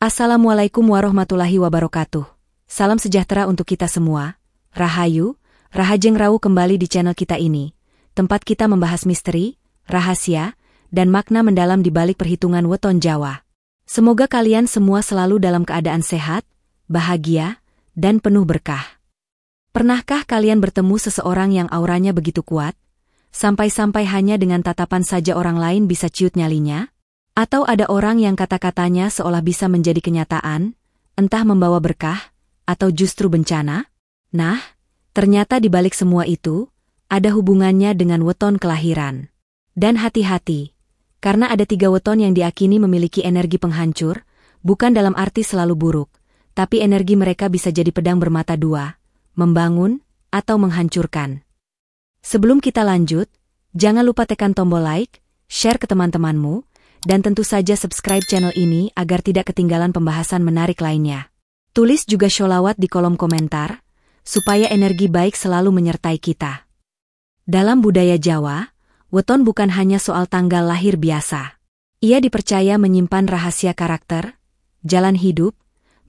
Assalamualaikum warahmatullahi wabarakatuh. Salam sejahtera untuk kita semua. Rahayu, Rahajeng Rawu kembali di channel kita ini, tempat kita membahas misteri, rahasia, dan makna mendalam di balik perhitungan weton Jawa. Semoga kalian semua selalu dalam keadaan sehat, bahagia, dan penuh berkah. Pernahkah kalian bertemu seseorang yang auranya begitu kuat, sampai-sampai hanya dengan tatapan saja orang lain bisa ciut nyalinya? Atau ada orang yang kata-katanya seolah bisa menjadi kenyataan, entah membawa berkah, atau justru bencana? Nah, ternyata di balik semua itu, ada hubungannya dengan weton kelahiran. Dan hati-hati, karena ada 3 weton yang diakini memiliki energi penghancur, bukan dalam arti selalu buruk, tapi energi mereka bisa jadi pedang bermata dua, membangun, atau menghancurkan. Sebelum kita lanjut, jangan lupa tekan tombol like, share ke teman-temanmu, dan tentu saja subscribe channel ini agar tidak ketinggalan pembahasan menarik lainnya. Tulis juga sholawat di kolom komentar, supaya energi baik selalu menyertai kita. Dalam budaya Jawa, weton bukan hanya soal tanggal lahir biasa. Ia dipercaya menyimpan rahasia karakter, jalan hidup,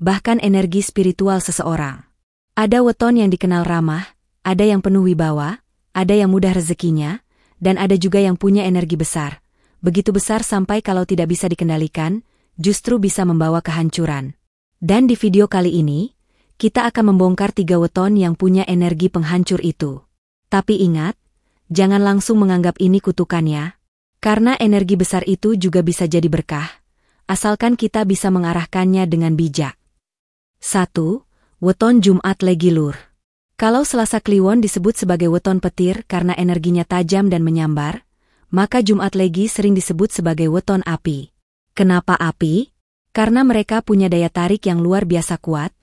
bahkan energi spiritual seseorang. Ada weton yang dikenal ramah, ada yang penuh wibawa, ada yang mudah rezekinya, dan ada juga yang punya energi besar. Begitu besar sampai kalau tidak bisa dikendalikan, justru bisa membawa kehancuran. Dan di video kali ini, kita akan membongkar 3 weton yang punya energi penghancur itu. Tapi ingat, jangan langsung menganggap ini kutukan ya. Karena energi besar itu juga bisa jadi berkah, asalkan kita bisa mengarahkannya dengan bijak. 1. Weton Jumat Legi Lur. Kalau Selasa Kliwon disebut sebagai weton petir karena energinya tajam dan menyambar, maka Jumat Legi sering disebut sebagai weton api. Kenapa api? Karena mereka punya daya tarik yang luar biasa kuat,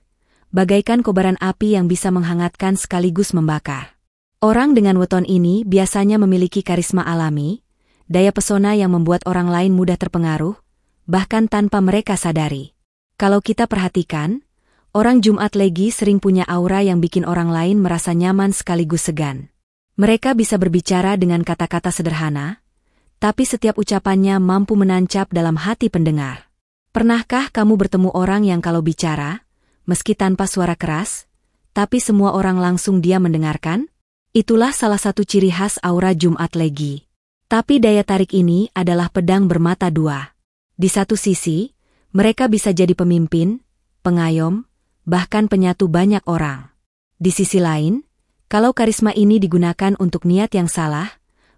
bagaikan kobaran api yang bisa menghangatkan sekaligus membakar. Orang dengan weton ini biasanya memiliki karisma alami, daya pesona yang membuat orang lain mudah terpengaruh, bahkan tanpa mereka sadari. Kalau kita perhatikan, orang Jumat Legi sering punya aura yang bikin orang lain merasa nyaman sekaligus segan. Mereka bisa berbicara dengan kata-kata sederhana, tapi setiap ucapannya mampu menancap dalam hati pendengar. Pernahkah kamu bertemu orang yang kalau bicara, meski tanpa suara keras, tapi semua orang langsung diam mendengarkan? Itulah salah satu ciri khas aura Jumat Legi. Tapi daya tarik ini adalah pedang bermata dua. Di satu sisi, mereka bisa jadi pemimpin, pengayom, bahkan penyatu banyak orang. Di sisi lain, kalau karisma ini digunakan untuk niat yang salah,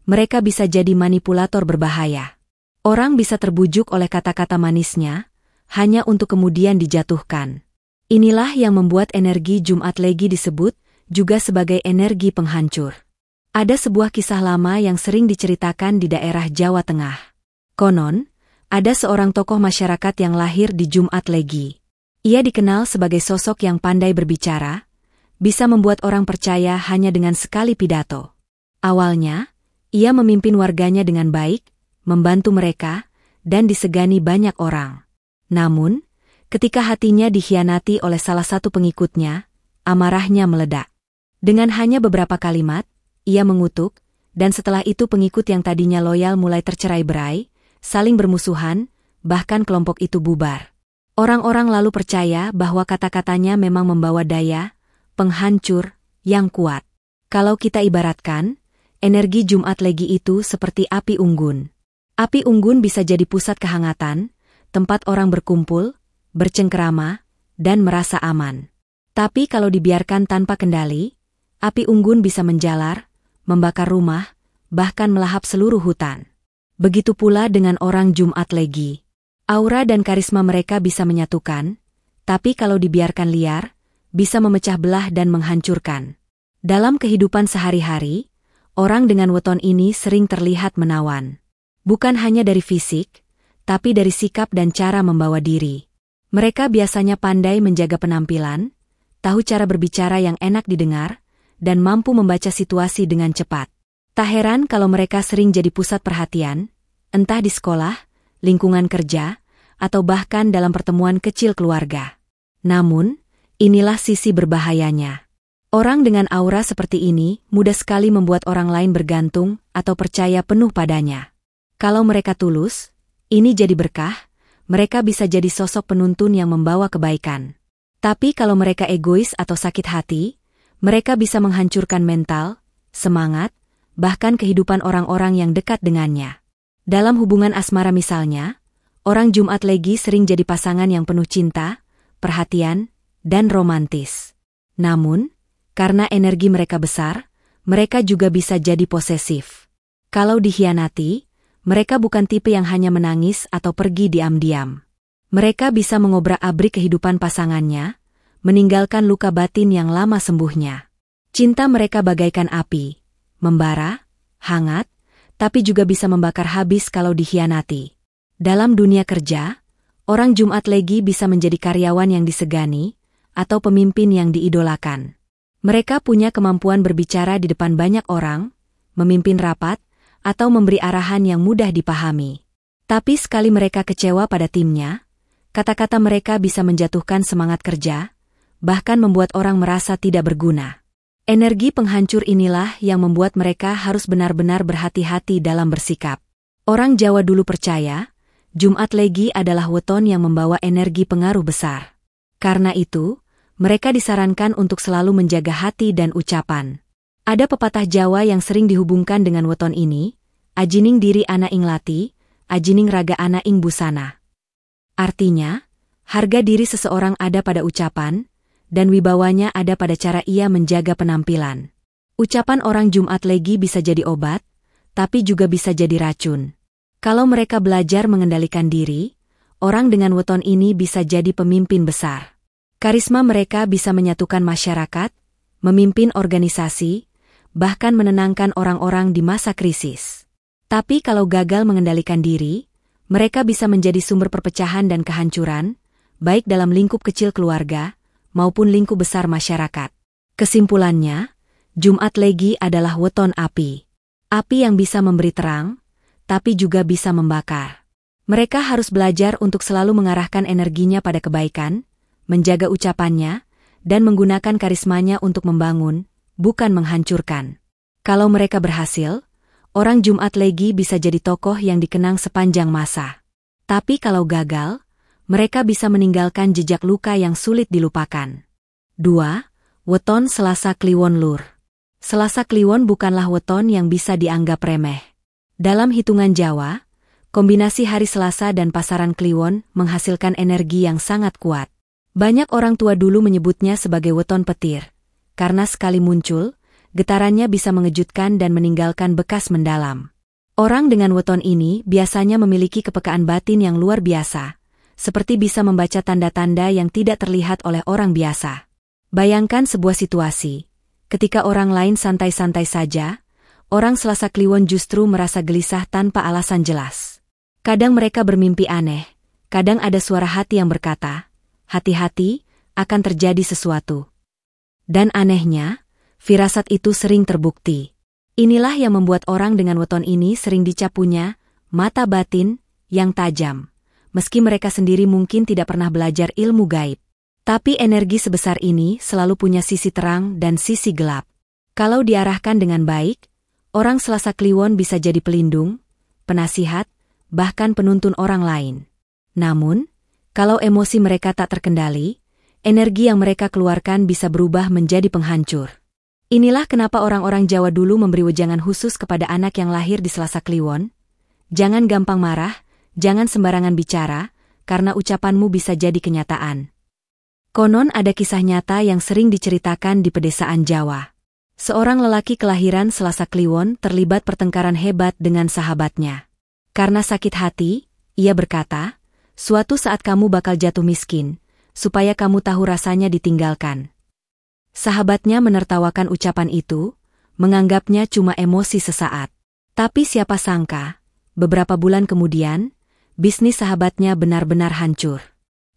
mereka bisa jadi manipulator berbahaya. Orang bisa terbujuk oleh kata-kata manisnya, hanya untuk kemudian dijatuhkan. Inilah yang membuat energi Jumat Legi disebut juga sebagai energi penghancur. Ada sebuah kisah lama yang sering diceritakan di daerah Jawa Tengah. Konon, ada seorang tokoh masyarakat yang lahir di Jumat Legi. Ia dikenal sebagai sosok yang pandai berbicara, bisa membuat orang percaya hanya dengan sekali pidato. Awalnya, ia memimpin warganya dengan baik, membantu mereka, dan disegani banyak orang. Namun, ketika hatinya dikhianati oleh salah satu pengikutnya, amarahnya meledak. Dengan hanya beberapa kalimat, ia mengutuk, dan setelah itu pengikut yang tadinya loyal mulai tercerai-berai, saling bermusuhan, bahkan kelompok itu bubar. Orang-orang lalu percaya bahwa kata-katanya memang membawa daya penghancur yang kuat. Kalau kita ibaratkan, energi Jumat Legi itu seperti api unggun. Api unggun bisa jadi pusat kehangatan, tempat orang berkumpul, bercengkerama, dan merasa aman. Tapi kalau dibiarkan tanpa kendali, api unggun bisa menjalar, membakar rumah, bahkan melahap seluruh hutan. Begitu pula dengan orang Jumat Legi. Aura dan karisma mereka bisa menyatukan, tapi kalau dibiarkan liar, bisa memecah belah dan menghancurkan. Dalam kehidupan sehari-hari, orang dengan weton ini sering terlihat menawan. Bukan hanya dari fisik, tapi dari sikap dan cara membawa diri. Mereka biasanya pandai menjaga penampilan, tahu cara berbicara yang enak didengar, dan mampu membaca situasi dengan cepat. Tak heran kalau mereka sering jadi pusat perhatian, entah di sekolah, lingkungan kerja, atau bahkan dalam pertemuan kecil keluarga. Namun, inilah sisi berbahayanya. Orang dengan aura seperti ini mudah sekali membuat orang lain bergantung atau percaya penuh padanya. Kalau mereka tulus, ini jadi berkah, mereka bisa jadi sosok penuntun yang membawa kebaikan. Tapi kalau mereka egois atau sakit hati, mereka bisa menghancurkan mental, semangat, bahkan kehidupan orang-orang yang dekat dengannya. Dalam hubungan asmara misalnya, orang Jumat Legi sering jadi pasangan yang penuh cinta, perhatian, dan romantis. Namun, karena energi mereka besar, mereka juga bisa jadi posesif. Kalau dikhianati, mereka bukan tipe yang hanya menangis atau pergi diam-diam. Mereka bisa mengobrak-abrik kehidupan pasangannya, meninggalkan luka batin yang lama sembuhnya. Cinta mereka bagaikan api, membara, hangat, tapi juga bisa membakar habis kalau dikhianati. Dalam dunia kerja, orang Jumat Legi bisa menjadi karyawan yang disegani, atau pemimpin yang diidolakan. Mereka punya kemampuan berbicara di depan banyak orang, memimpin rapat, atau memberi arahan yang mudah dipahami. Tapi sekali mereka kecewa pada timnya, kata-kata mereka bisa menjatuhkan semangat kerja, bahkan membuat orang merasa tidak berguna. Energi penghancur inilah yang membuat mereka harus benar-benar berhati-hati dalam bersikap. Orang Jawa dulu percaya, Jumat Legi adalah weton yang membawa energi pengaruh besar. Karena itu, mereka disarankan untuk selalu menjaga hati dan ucapan. Ada pepatah Jawa yang sering dihubungkan dengan weton ini, ajining diri ana ing lati, ajining raga ana ing busana. Artinya, harga diri seseorang ada pada ucapan, dan wibawanya ada pada cara ia menjaga penampilan. Ucapan orang Jumat Legi bisa jadi obat, tapi juga bisa jadi racun. Kalau mereka belajar mengendalikan diri, orang dengan weton ini bisa jadi pemimpin besar. Karisma mereka bisa menyatukan masyarakat, memimpin organisasi, bahkan menenangkan orang-orang di masa krisis. Tapi kalau gagal mengendalikan diri, mereka bisa menjadi sumber perpecahan dan kehancuran, baik dalam lingkup kecil keluarga, maupun lingkup besar masyarakat. Kesimpulannya, Jumat Legi adalah weton api. Api yang bisa memberi terang, tapi juga bisa membakar. Mereka harus belajar untuk selalu mengarahkan energinya pada kebaikan, menjaga ucapannya, dan menggunakan karismanya untuk membangun, bukan menghancurkan. Kalau mereka berhasil, orang Jumat Legi bisa jadi tokoh yang dikenang sepanjang masa. Tapi kalau gagal, mereka bisa meninggalkan jejak luka yang sulit dilupakan. 2. Weton Selasa Kliwon Lur. Selasa Kliwon bukanlah weton yang bisa dianggap remeh. Dalam hitungan Jawa, kombinasi hari Selasa dan pasaran Kliwon menghasilkan energi yang sangat kuat. Banyak orang tua dulu menyebutnya sebagai weton petir, karena sekali muncul, getarannya bisa mengejutkan dan meninggalkan bekas mendalam. Orang dengan weton ini biasanya memiliki kepekaan batin yang luar biasa, seperti bisa membaca tanda-tanda yang tidak terlihat oleh orang biasa. Bayangkan sebuah situasi, ketika orang lain santai-santai saja, orang Selasa Kliwon justru merasa gelisah tanpa alasan jelas. Kadang mereka bermimpi aneh, kadang ada suara hati yang berkata, hati-hati, akan terjadi sesuatu. Dan anehnya, firasat itu sering terbukti. Inilah yang membuat orang dengan weton ini sering dicap punya mata batin yang tajam. Meski mereka sendiri mungkin tidak pernah belajar ilmu gaib. Tapi energi sebesar ini selalu punya sisi terang dan sisi gelap. Kalau diarahkan dengan baik, orang Selasa Kliwon bisa jadi pelindung, penasihat, bahkan penuntun orang lain. Namun, kalau emosi mereka tak terkendali, energi yang mereka keluarkan bisa berubah menjadi penghancur. Inilah kenapa orang-orang Jawa dulu memberi wejangan khusus kepada anak yang lahir di Selasa Kliwon. Jangan gampang marah, jangan sembarangan bicara, karena ucapanmu bisa jadi kenyataan. Konon ada kisah nyata yang sering diceritakan di pedesaan Jawa. Seorang lelaki kelahiran Selasa Kliwon terlibat pertengkaran hebat dengan sahabatnya. Karena sakit hati, ia berkata, suatu saat kamu bakal jatuh miskin, supaya kamu tahu rasanya ditinggalkan. Sahabatnya menertawakan ucapan itu, menganggapnya cuma emosi sesaat. Tapi siapa sangka, beberapa bulan kemudian, bisnis sahabatnya benar-benar hancur.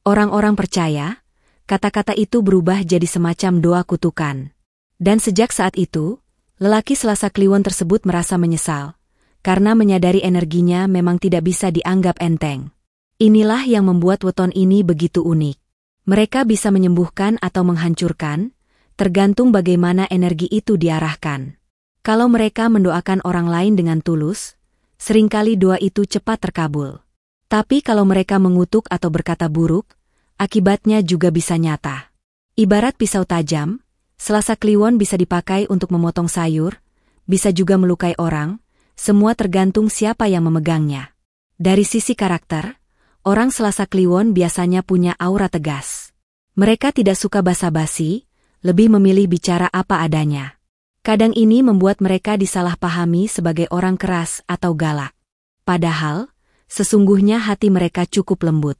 Orang-orang percaya, kata-kata itu berubah jadi semacam doa kutukan. Dan sejak saat itu, lelaki Selasa Kliwon tersebut merasa menyesal, karena menyadari energinya memang tidak bisa dianggap enteng. Inilah yang membuat weton ini begitu unik. Mereka bisa menyembuhkan atau menghancurkan, tergantung bagaimana energi itu diarahkan. Kalau mereka mendoakan orang lain dengan tulus, seringkali doa itu cepat terkabul. Tapi kalau mereka mengutuk atau berkata buruk, akibatnya juga bisa nyata. Ibarat pisau tajam, Selasa Kliwon bisa dipakai untuk memotong sayur, bisa juga melukai orang, semua tergantung siapa yang memegangnya. Dari sisi karakter, orang Selasa Kliwon biasanya punya aura tegas. Mereka tidak suka basa-basi, lebih memilih bicara apa adanya. Kadang ini membuat mereka disalahpahami sebagai orang keras atau galak. Padahal, sesungguhnya hati mereka cukup lembut.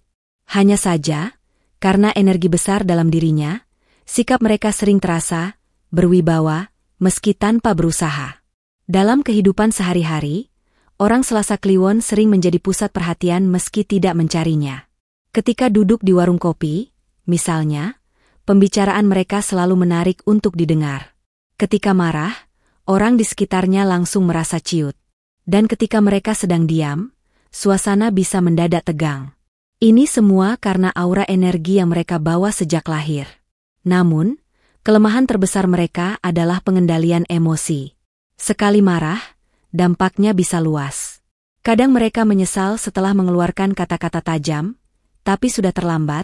Hanya saja, karena energi besar dalam dirinya, sikap mereka sering terasa berwibawa meski tanpa berusaha. Dalam kehidupan sehari-hari, orang Selasa Kliwon sering menjadi pusat perhatian meski tidak mencarinya. Ketika duduk di warung kopi, misalnya, pembicaraan mereka selalu menarik untuk didengar. Ketika marah, orang di sekitarnya langsung merasa ciut. Dan ketika mereka sedang diam, suasana bisa mendadak tegang. Ini semua karena aura energi yang mereka bawa sejak lahir. Namun, kelemahan terbesar mereka adalah pengendalian emosi. Sekali marah, dampaknya bisa luas. Kadang mereka menyesal setelah mengeluarkan kata-kata tajam, tapi sudah terlambat,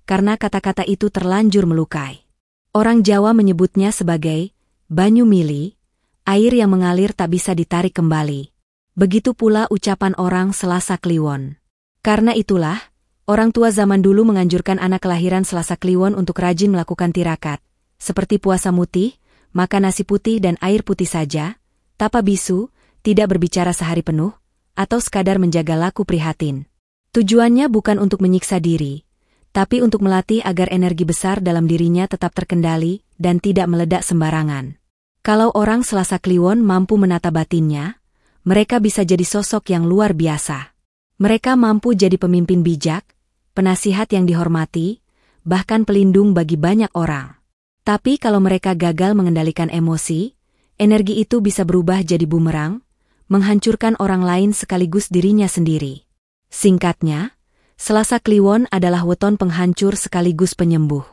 karena kata-kata itu terlanjur melukai. Orang Jawa menyebutnya sebagai banyu mili, air yang mengalir tak bisa ditarik kembali. Begitu pula ucapan orang Selasa Kliwon. Karena itulah, orang tua zaman dulu menganjurkan anak kelahiran Selasa Kliwon untuk rajin melakukan tirakat, seperti puasa mutih, makan nasi putih dan air putih saja, tapa bisu, tidak berbicara sehari penuh, atau sekadar menjaga laku prihatin. Tujuannya bukan untuk menyiksa diri, tapi untuk melatih agar energi besar dalam dirinya tetap terkendali dan tidak meledak sembarangan. Kalau orang Selasa Kliwon mampu menata batinnya, mereka bisa jadi sosok yang luar biasa. Mereka mampu jadi pemimpin bijak, penasihat yang dihormati, bahkan pelindung bagi banyak orang. Tapi kalau mereka gagal mengendalikan emosi, energi itu bisa berubah jadi bumerang, menghancurkan orang lain sekaligus dirinya sendiri. Singkatnya, Selasa Kliwon adalah weton penghancur sekaligus penyembuh.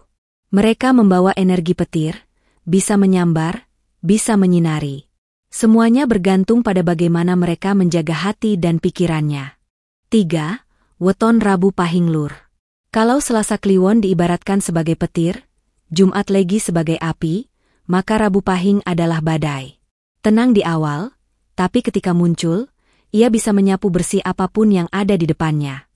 Mereka membawa energi petir, bisa menyambar, bisa menyinari. Semuanya bergantung pada bagaimana mereka menjaga hati dan pikirannya. 3. Weton Rabu Pahing Lur. Kalau Selasa Kliwon diibaratkan sebagai petir, Jumat Legi sebagai api, maka Rabu Pahing adalah badai. Tenang di awal, tapi ketika muncul, ia bisa menyapu bersih apapun yang ada di depannya.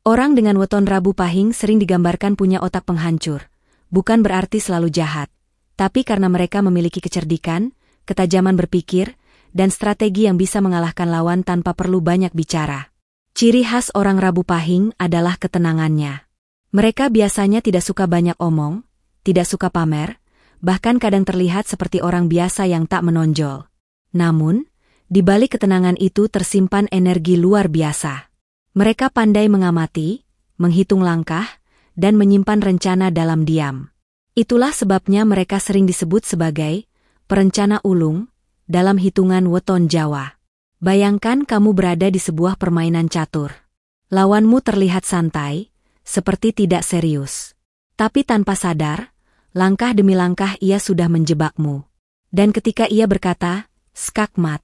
Orang dengan weton Rabu Pahing sering digambarkan punya otak penghancur, bukan berarti selalu jahat, tapi karena mereka memiliki kecerdikan, ketajaman berpikir, dan strategi yang bisa mengalahkan lawan tanpa perlu banyak bicara. Ciri khas orang Rabu Pahing adalah ketenangannya. Mereka biasanya tidak suka banyak omong, tidak suka pamer, bahkan kadang terlihat seperti orang biasa yang tak menonjol. Namun, di balik ketenangan itu tersimpan energi luar biasa. Mereka pandai mengamati, menghitung langkah, dan menyimpan rencana dalam diam. Itulah sebabnya mereka sering disebut sebagai perencana ulung, dalam hitungan weton Jawa. Bayangkan kamu berada di sebuah permainan catur. Lawanmu terlihat santai, seperti tidak serius. Tapi tanpa sadar, langkah demi langkah ia sudah menjebakmu. Dan ketika ia berkata, skakmat,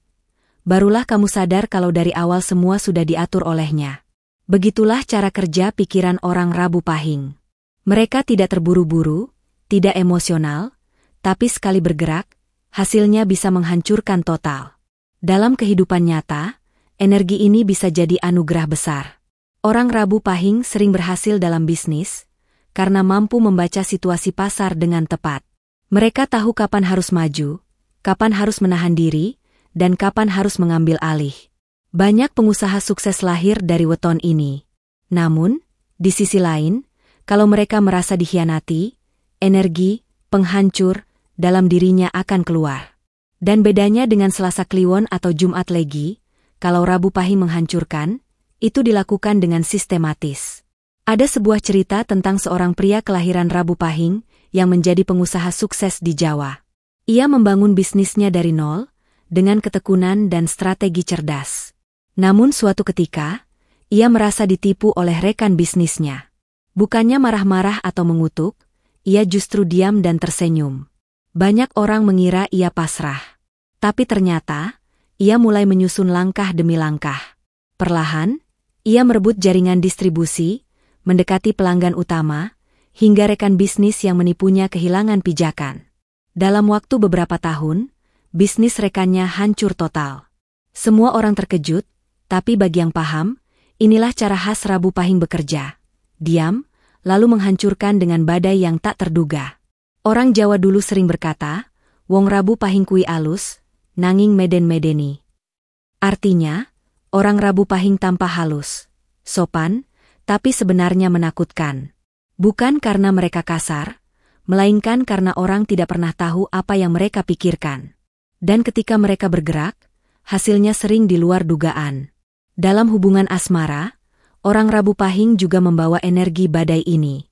barulah kamu sadar kalau dari awal semua sudah diatur olehnya. Begitulah cara kerja pikiran orang Rabu Pahing. Mereka tidak terburu-buru, tidak emosional, tapi sekali bergerak, hasilnya bisa menghancurkan total. Dalam kehidupan nyata, energi ini bisa jadi anugerah besar. Orang Rabu Pahing sering berhasil dalam bisnis, karena mampu membaca situasi pasar dengan tepat. Mereka tahu kapan harus maju, kapan harus menahan diri, dan kapan harus mengambil alih. Banyak pengusaha sukses lahir dari weton ini. Namun, di sisi lain, kalau mereka merasa dikhianati, energi, penghancur, dalam dirinya akan keluar. Dan bedanya dengan Selasa Kliwon atau Jumat Legi, kalau Rabu Pahing menghancurkan, itu dilakukan dengan sistematis. Ada sebuah cerita tentang seorang pria kelahiran Rabu Pahing yang menjadi pengusaha sukses di Jawa. Ia membangun bisnisnya dari nol, dengan ketekunan dan strategi cerdas. Namun suatu ketika, ia merasa ditipu oleh rekan bisnisnya. Bukannya marah-marah atau mengutuk, ia justru diam dan tersenyum. Banyak orang mengira ia pasrah. Tapi ternyata, ia mulai menyusun langkah demi langkah. Perlahan, Ia merebut jaringan distribusi, mendekati pelanggan utama, hingga rekan bisnis yang menipunya kehilangan pijakan. Dalam waktu beberapa tahun, bisnis rekannya hancur total. Semua orang terkejut, tapi bagi yang paham, inilah cara khas Rabu Pahing bekerja. Diam, lalu menghancurkan dengan badai yang tak terduga. Orang Jawa dulu sering berkata, "Wong Rabu Pahing kui alus, nanging meden-medeni." Artinya, orang Rabu Pahing tampak halus, sopan, tapi sebenarnya menakutkan. Bukan karena mereka kasar, melainkan karena orang tidak pernah tahu apa yang mereka pikirkan. Dan ketika mereka bergerak, hasilnya sering di luar dugaan. Dalam hubungan asmara, orang Rabu Pahing juga membawa energi badai ini.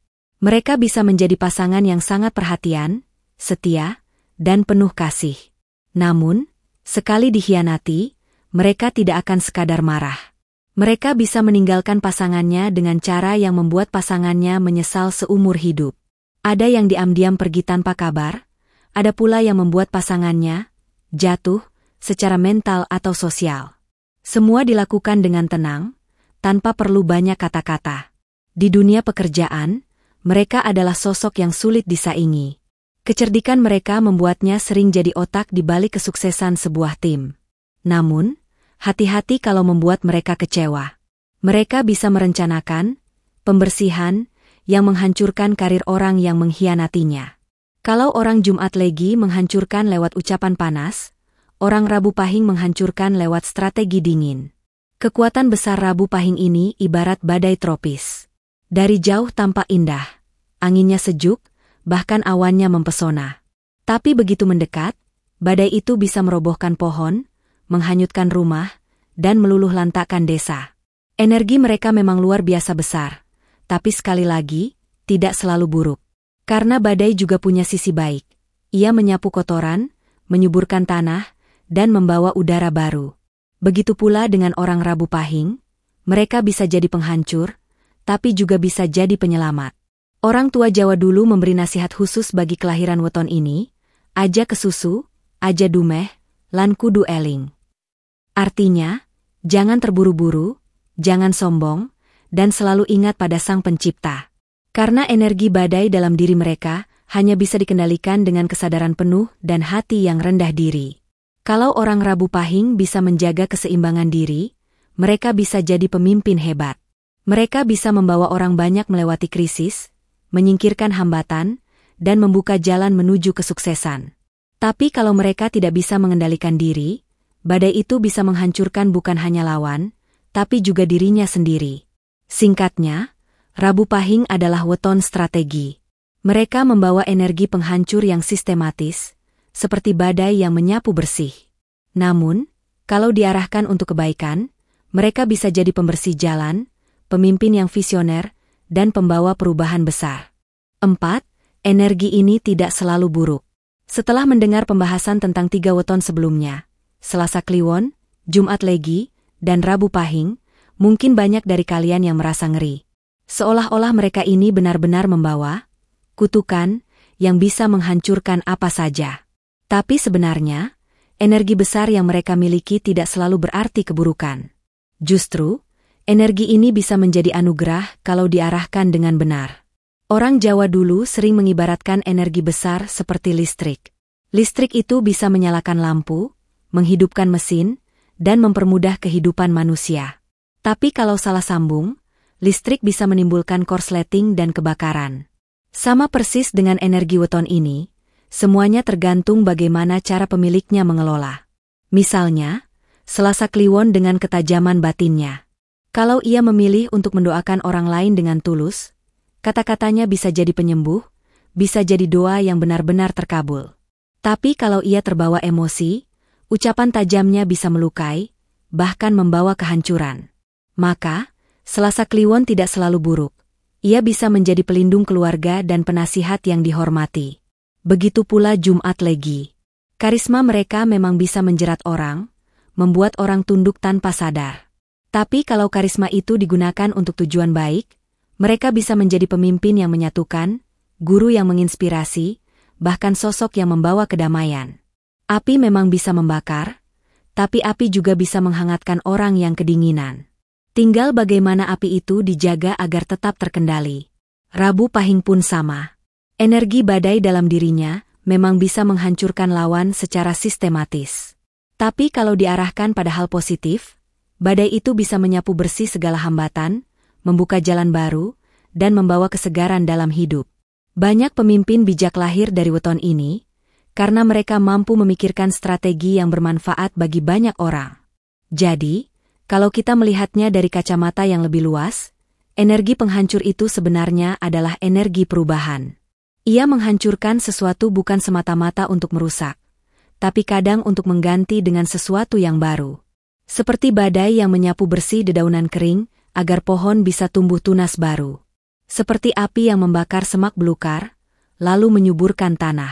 Mereka bisa menjadi pasangan yang sangat perhatian, setia, dan penuh kasih. Namun, sekali dikhianati, mereka tidak akan sekadar marah. Mereka bisa meninggalkan pasangannya dengan cara yang membuat pasangannya menyesal seumur hidup. Ada yang diam-diam pergi tanpa kabar, ada pula yang membuat pasangannya jatuh secara mental atau sosial. Semua dilakukan dengan tenang, tanpa perlu banyak kata-kata. Di dunia pekerjaan, mereka adalah sosok yang sulit disaingi. Kecerdikan mereka membuatnya sering jadi otak di balik kesuksesan sebuah tim. Namun, hati-hati kalau membuat mereka kecewa. Mereka bisa merencanakan pembersihan yang menghancurkan karir orang yang mengkhianatinya. Kalau orang Jumat Legi menghancurkan lewat ucapan panas, orang Rabu Pahing menghancurkan lewat strategi dingin. Kekuatan besar Rabu Pahing ini ibarat badai tropis. Dari jauh tampak indah, anginnya sejuk, bahkan awannya mempesona. Tapi begitu mendekat, badai itu bisa merobohkan pohon, menghanyutkan rumah, dan meluluh lantakkan desa. Energi mereka memang luar biasa besar, tapi sekali lagi, tidak selalu buruk. Karena badai juga punya sisi baik. Ia menyapu kotoran, menyuburkan tanah, dan membawa udara baru. Begitu pula dengan orang Rabu Pahing, mereka bisa jadi penghancur, tapi juga bisa jadi penyelamat. Orang tua Jawa dulu memberi nasihat khusus bagi kelahiran weton ini, aja kesusu, aja dumeh, lan kudu eling. Artinya, jangan terburu-buru, jangan sombong, dan selalu ingat pada Sang Pencipta. Karena energi badai dalam diri mereka hanya bisa dikendalikan dengan kesadaran penuh dan hati yang rendah diri. Kalau orang Rabu Pahing bisa menjaga keseimbangan diri, mereka bisa jadi pemimpin hebat. Mereka bisa membawa orang banyak melewati krisis, menyingkirkan hambatan, dan membuka jalan menuju kesuksesan. Tapi kalau mereka tidak bisa mengendalikan diri, badai itu bisa menghancurkan bukan hanya lawan, tapi juga dirinya sendiri. Singkatnya, Rabu Pahing adalah weton strategi. Mereka membawa energi penghancur yang sistematis, seperti badai yang menyapu bersih. Namun, kalau diarahkan untuk kebaikan, mereka bisa jadi pembersih jalan, pemimpin yang visioner, dan pembawa perubahan besar. 4. Energi ini tidak selalu buruk. Setelah mendengar pembahasan tentang 3 weton sebelumnya, Selasa Kliwon, Jumat Legi, dan Rabu Pahing, mungkin banyak dari kalian yang merasa ngeri. Seolah-olah mereka ini benar-benar membawa kutukan yang bisa menghancurkan apa saja. Tapi sebenarnya, energi besar yang mereka miliki tidak selalu berarti keburukan. Justru, energi ini bisa menjadi anugerah kalau diarahkan dengan benar. Orang Jawa dulu sering mengibaratkan energi besar seperti listrik. Listrik itu bisa menyalakan lampu, menghidupkan mesin, dan mempermudah kehidupan manusia. Tapi kalau salah sambung, listrik bisa menimbulkan korsleting dan kebakaran. Sama persis dengan energi weton ini, semuanya tergantung bagaimana cara pemiliknya mengelola. Misalnya, Selasa Kliwon dengan ketajaman batinnya. Kalau ia memilih untuk mendoakan orang lain dengan tulus, kata-katanya bisa jadi penyembuh, bisa jadi doa yang benar-benar terkabul. Tapi kalau ia terbawa emosi, ucapan tajamnya bisa melukai, bahkan membawa kehancuran. Maka, Selasa Kliwon tidak selalu buruk. Ia bisa menjadi pelindung keluarga dan penasihat yang dihormati. Begitu pula Jumat Legi. Karisma mereka memang bisa menjerat orang, membuat orang tunduk tanpa sadar. Tapi kalau karisma itu digunakan untuk tujuan baik, mereka bisa menjadi pemimpin yang menyatukan, guru yang menginspirasi, bahkan sosok yang membawa kedamaian. Api memang bisa membakar, tapi api juga bisa menghangatkan orang yang kedinginan. Tinggal bagaimana api itu dijaga agar tetap terkendali. Rabu Pahing pun sama. Energi badai dalam dirinya memang bisa menghancurkan lawan secara sistematis. Tapi kalau diarahkan pada hal positif, badai itu bisa menyapu bersih segala hambatan, membuka jalan baru, dan membawa kesegaran dalam hidup. Banyak pemimpin bijak lahir dari weton ini, karena mereka mampu memikirkan strategi yang bermanfaat bagi banyak orang. Jadi, kalau kita melihatnya dari kacamata yang lebih luas, energi penghancur itu sebenarnya adalah energi perubahan. Ia menghancurkan sesuatu bukan semata-mata untuk merusak, tapi kadang untuk mengganti dengan sesuatu yang baru. Seperti badai yang menyapu bersih dedaunan kering, agar pohon bisa tumbuh tunas baru. Seperti api yang membakar semak belukar, lalu menyuburkan tanah.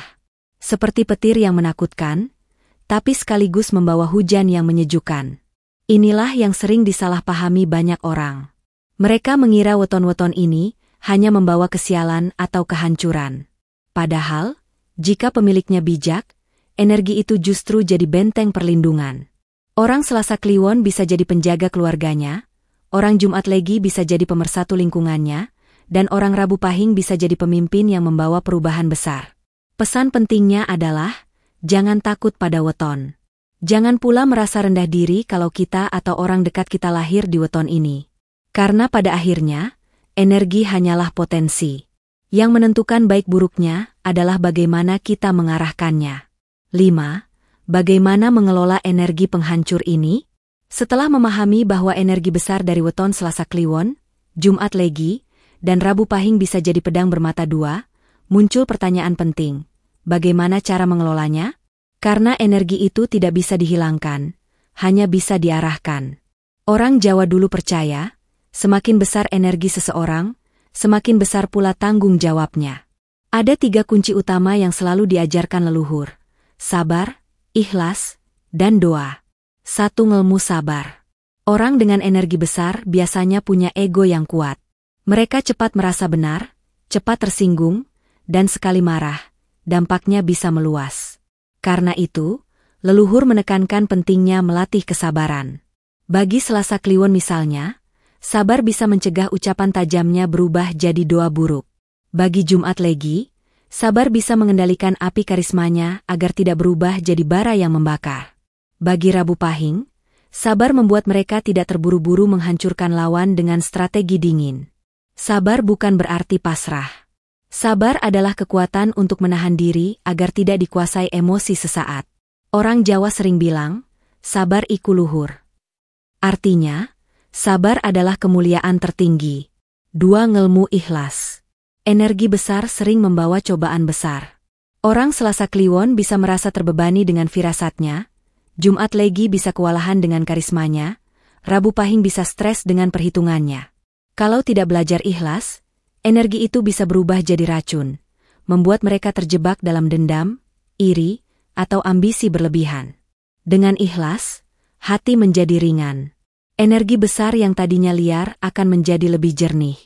Seperti petir yang menakutkan, tapi sekaligus membawa hujan yang menyejukkan. Inilah yang sering disalahpahami banyak orang. Mereka mengira weton-weton ini hanya membawa kesialan atau kehancuran. Padahal, jika pemiliknya bijak, energi itu justru jadi benteng perlindungan. Orang Selasa Kliwon bisa jadi penjaga keluarganya, orang Jumat Legi bisa jadi pemersatu lingkungannya, dan orang Rabu Pahing bisa jadi pemimpin yang membawa perubahan besar. Pesan pentingnya adalah, jangan takut pada weton. Jangan pula merasa rendah diri kalau kita atau orang dekat kita lahir di weton ini. Karena pada akhirnya, energi hanyalah potensi. Yang menentukan baik buruknya adalah bagaimana kita mengarahkannya. 5. Bagaimana mengelola energi penghancur ini? Setelah memahami bahwa energi besar dari weton Selasa Kliwon, Jumat Legi, dan Rabu Pahing bisa jadi pedang bermata dua, muncul pertanyaan penting. Bagaimana cara mengelolanya? Karena energi itu tidak bisa dihilangkan, hanya bisa diarahkan. Orang Jawa dulu percaya, semakin besar energi seseorang, semakin besar pula tanggung jawabnya. Ada 3 kunci utama yang selalu diajarkan leluhur: sabar, ikhlas, dan doa. 1. Ngelmu sabar. Orang dengan energi besar biasanya punya ego yang kuat. Mereka cepat merasa benar, cepat tersinggung, dan sekali marah, dampaknya bisa meluas. Karena itu, leluhur menekankan pentingnya melatih kesabaran. Bagi Selasa Kliwon misalnya, sabar bisa mencegah ucapan tajamnya berubah jadi doa buruk. Bagi Jumat Legi, sabar bisa mengendalikan api karismanya agar tidak berubah jadi bara yang membakar. Bagi Rabu Pahing, sabar membuat mereka tidak terburu-buru menghancurkan lawan dengan strategi dingin. Sabar bukan berarti pasrah. Sabar adalah kekuatan untuk menahan diri agar tidak dikuasai emosi sesaat. Orang Jawa sering bilang, sabar iku luhur. Artinya, sabar adalah kemuliaan tertinggi. 2. Ngelmu ikhlas. Energi besar sering membawa cobaan besar. Orang Selasa Kliwon bisa merasa terbebani dengan firasatnya, Jumat Legi bisa kewalahan dengan karismanya, Rabu Pahing bisa stres dengan perhitungannya. Kalau tidak belajar ikhlas, energi itu bisa berubah jadi racun, membuat mereka terjebak dalam dendam, iri, atau ambisi berlebihan. Dengan ikhlas, hati menjadi ringan. Energi besar yang tadinya liar akan menjadi lebih jernih.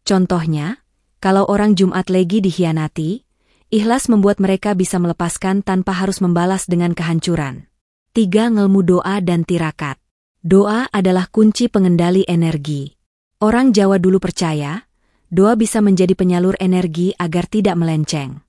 Contohnya, kalau orang Jumat Legi dikhianati, ikhlas membuat mereka bisa melepaskan tanpa harus membalas dengan kehancuran. 3. Ngelmu doa dan tirakat. Doa adalah kunci pengendali energi. Orang Jawa dulu percaya, doa bisa menjadi penyalur energi agar tidak melenceng.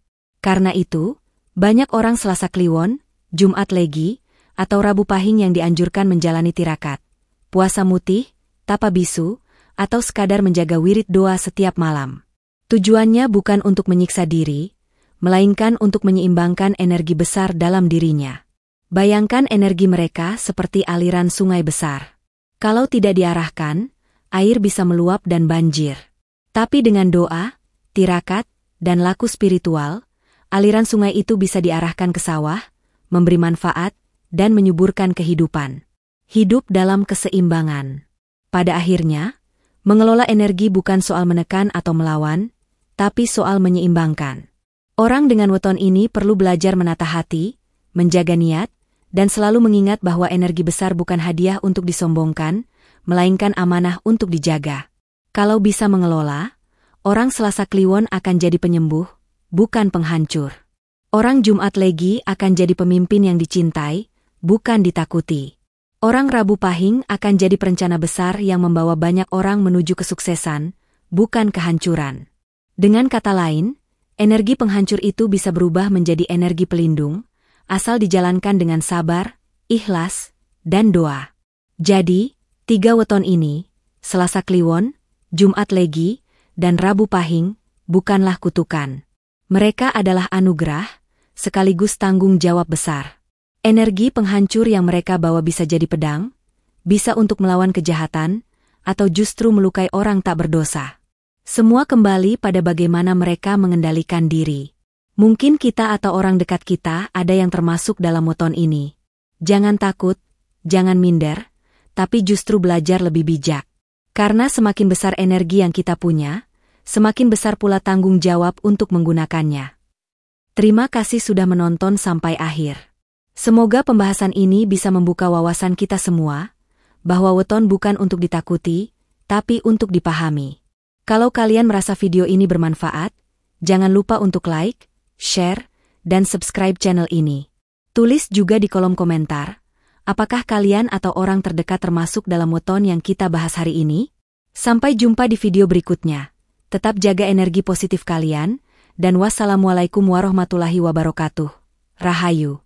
Karena itu, banyak orang Selasa Kliwon, Jumat Legi, atau Rabu Pahing yang dianjurkan menjalani tirakat, puasa mutih, tapa bisu, atau sekadar menjaga wirid doa setiap malam. Tujuannya bukan untuk menyiksa diri, melainkan untuk menyeimbangkan energi besar dalam dirinya. Bayangkan energi mereka seperti aliran sungai besar. Kalau tidak diarahkan, air bisa meluap dan banjir. Tapi dengan doa, tirakat, dan laku spiritual, aliran sungai itu bisa diarahkan ke sawah, memberi manfaat, dan menyuburkan kehidupan. Hidup dalam keseimbangan. Pada akhirnya, mengelola energi bukan soal menekan atau melawan, tapi soal menyeimbangkan. Orang dengan weton ini perlu belajar menata hati, menjaga niat, dan selalu mengingat bahwa energi besar bukan hadiah untuk disombongkan, melainkan amanah untuk dijaga. Kalau bisa mengelola, orang Selasa Kliwon akan jadi penyembuh, bukan penghancur. Orang Jumat Legi akan jadi pemimpin yang dicintai, bukan ditakuti. Orang Rabu Pahing akan jadi perencana besar yang membawa banyak orang menuju kesuksesan, bukan kehancuran. Dengan kata lain, energi penghancur itu bisa berubah menjadi energi pelindung, asal dijalankan dengan sabar, ikhlas, dan doa. Jadi, 3 weton ini, Selasa Kliwon, Jumat Legi, dan Rabu Pahing, bukanlah kutukan. Mereka adalah anugerah, sekaligus tanggung jawab besar. Energi penghancur yang mereka bawa bisa jadi pedang, bisa untuk melawan kejahatan, atau justru melukai orang tak berdosa. Semua kembali pada bagaimana mereka mengendalikan diri. Mungkin kita atau orang dekat kita ada yang termasuk dalam weton ini. Jangan takut, jangan minder, tapi justru belajar lebih bijak. Karena semakin besar energi yang kita punya, semakin besar pula tanggung jawab untuk menggunakannya. Terima kasih sudah menonton sampai akhir. Semoga pembahasan ini bisa membuka wawasan kita semua, bahwa weton bukan untuk ditakuti, tapi untuk dipahami. Kalau kalian merasa video ini bermanfaat, jangan lupa untuk like, share, dan subscribe channel ini. Tulis juga di kolom komentar, apakah kalian atau orang terdekat termasuk dalam weton yang kita bahas hari ini? Sampai jumpa di video berikutnya. Tetap jaga energi positif kalian, dan wassalamualaikum warahmatullahi wabarakatuh. Rahayu.